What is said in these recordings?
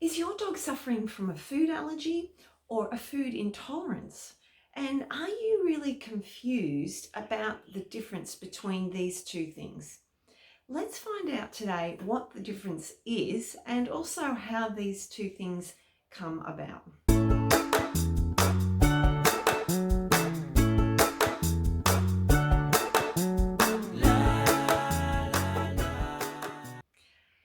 Is your dog suffering from a food allergy or a food intolerance? And are you really confused about the difference between these two things? Let's find out today what the difference is and also how these two things come about.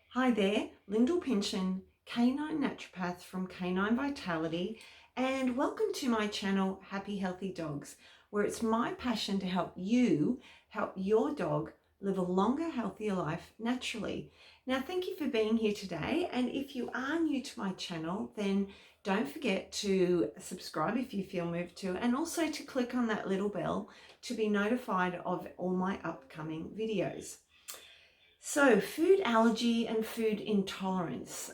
Hi there, Lyndall Pinchin, Canine Naturopath from Canine Vitality, and welcome to my channel, Happy Healthy Dogs, where it's my passion to help you help your dog live a longer, healthier life naturally. Now, thank you for being here today, and if you are new to my channel, then don't forget to subscribe if you feel moved to, and also to click on that little bell to be notified of all my upcoming videos. So food allergy and food intolerance,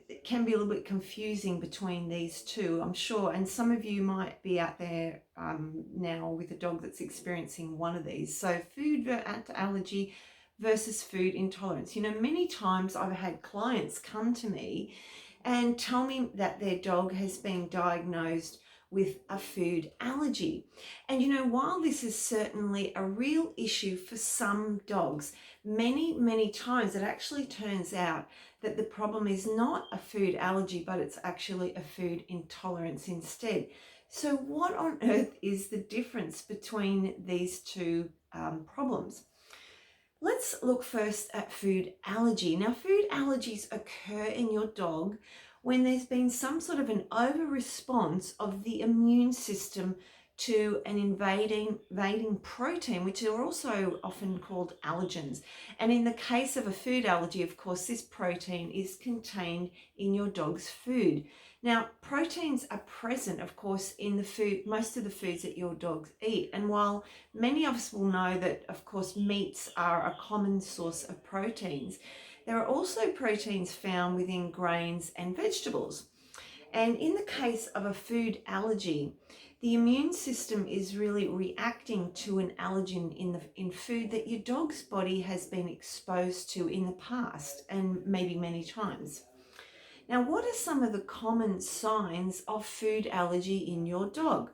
it can be a little bit confusing between these two, I'm sure. And some of you might be out there now with a dog that's experiencing one of these. So food allergy versus food intolerance. You know, many times I've had clients come to me and tell me that their dog has been diagnosed with a food allergy. And you know, while this is certainly a real issue for some dogs, many times it actually turns out that the problem is not a food allergy, but it's actually a food intolerance instead. So what on earth is the difference between these two problems? Let's look first at food allergy. Now, food allergies occur in your dog when there's been some sort of an over-response of the immune system to an invading protein, which are also often called allergens. And in the case of a food allergy, of course, this protein is contained in your dog's food. Now, proteins are present, of course, in the food, most of the foods that your dogs eat. And while many of us will know that, of course, meats are a common source of proteins, there are also proteins found within grains and vegetables. And in the case of a food allergy, the immune system is really reacting to an allergen in food that your dog's body has been exposed to in the past, and maybe many times. Now, what are some of the common signs of food allergy in your dog?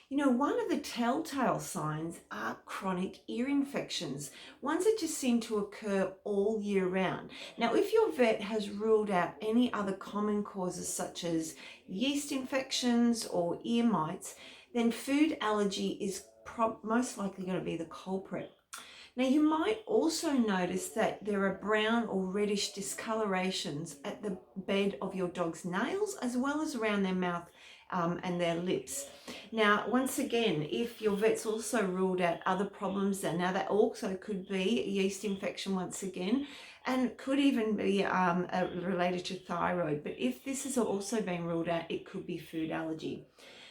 You know, one of the telltale signs are chronic ear infections, ones that just seem to occur all year round. Now, if your vet has ruled out any other common causes such as yeast infections or ear mites, then food allergy is most likely going to be the culprit. Now, you might also notice that there are brown or reddish discolorations at the bed of your dog's nails, as well as around their mouth and their lips. Now, once again, if your vet's also ruled out other problems, now that also could be a yeast infection once again, and could even be related to thyroid. But if this has also been ruled out, it could be food allergy.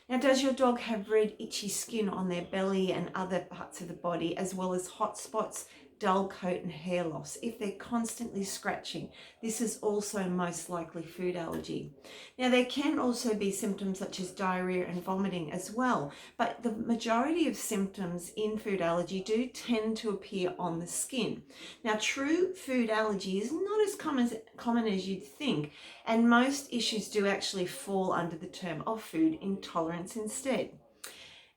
Now, does your dog have red, itchy skin on their belly and other parts of the body, as well as hot spots, dull coat and hair loss? If they're constantly scratching, this is also most likely food allergy. Now, there can also be symptoms such as diarrhea and vomiting as well, but the majority of symptoms in food allergy do tend to appear on the skin. Now, true food allergy is not as common as you'd think, and most issues do actually fall under the term of food intolerance instead.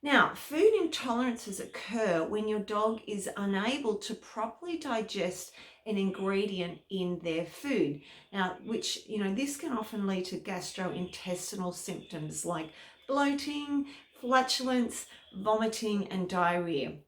Now, food intolerances occur when your dog is unable to properly digest an ingredient in their food. Now, which, you know, this can often lead to gastrointestinal symptoms like bloating, flatulence, vomiting, and diarrhea.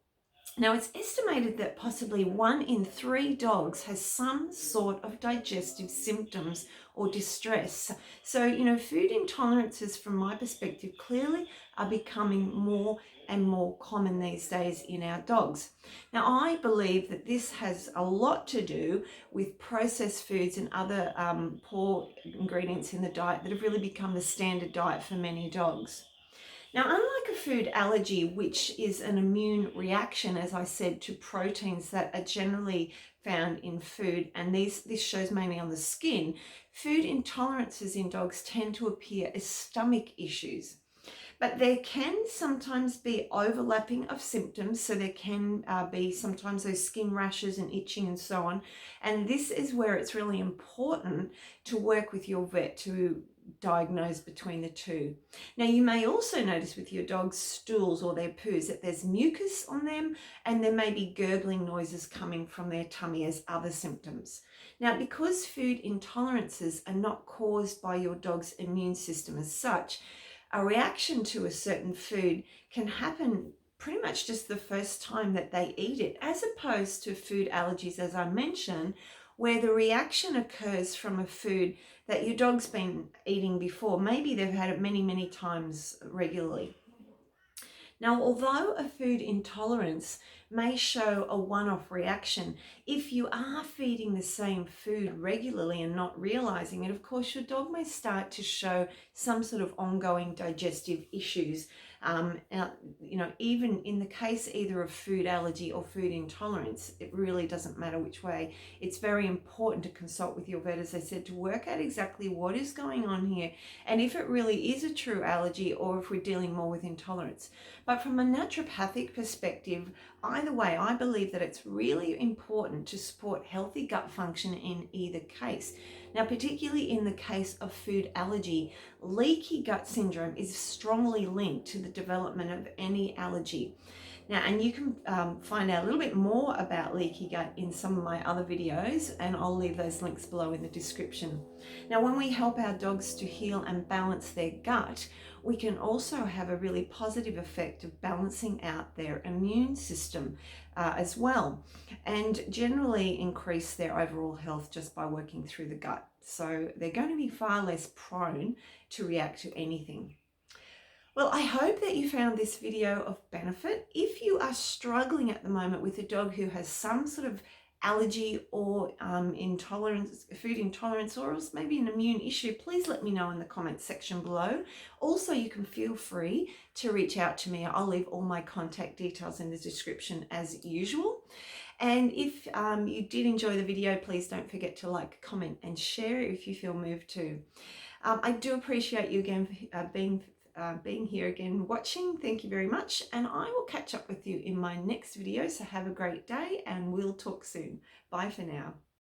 Now, it's estimated that possibly 1 in 3 dogs has some sort of digestive symptoms or distress. So, you know, food intolerances, from my perspective, clearly are becoming more and more common these days in our dogs. Now, I believe that this has a lot to do with processed foods and other poor ingredients in the diet that have really become the standard diet for many dogs. Now, unlike a food allergy, which is an immune reaction, as I said, to proteins that are generally found in food, and this shows mainly on the skin, food intolerances in dogs tend to appear as stomach issues. But there can sometimes be overlapping of symptoms. So there can be sometimes those skin rashes and itching and so on. And this is where it's really important to work with your vet to diagnose between the two. Now, you may also notice with your dog's stools or their poos that there's mucus on them, and there may be gurgling noises coming from their tummy as other symptoms. Now, because food intolerances are not caused by your dog's immune system as such, a reaction to a certain food can happen pretty much just the first time that they eat it, as opposed to food allergies, as I mentioned, where the reaction occurs from a food that your dog's been eating before. Maybe they've had it many, many times regularly. Now, although a food intolerance may show a one-off reaction, if you are feeding the same food regularly and not realizing it, of course, your dog may start to show some sort of ongoing digestive issues. Even in the case either of food allergy or food intolerance, it really doesn't matter which way. It's very important to consult with your vet, as I said, to work out exactly what is going on here and if it really is a true allergy or if we're dealing more with intolerance. But from a naturopathic perspective, either way, I believe that it's really important to support healthy gut function in either case. Now, particularly in the case of food allergy, leaky gut syndrome is strongly linked to the development of any allergy. Now, and you can find out a little bit more about leaky gut in some of my other videos, and I'll leave those links below in the description. Now, when we help our dogs to heal and balance their gut, we can also have a really positive effect of balancing out their immune system as well, and generally increase their overall health just by working through the gut. So they're going to be far less prone to react to anything. Well, I hope that you found this video of benefit. If you are struggling at the moment with a dog who has some sort of allergy or intolerance, food intolerance, or else maybe an immune issue, please let me know in the comments section below. Also, you can feel free to reach out to me. I'll leave all my contact details in the description as usual. And if you did enjoy the video, please don't forget to like, comment, and share if you feel moved to. I do appreciate you again being here again watching. Thank you very much, and I will catch up with you in my next video. So have a great day and we'll talk soon. Bye for now.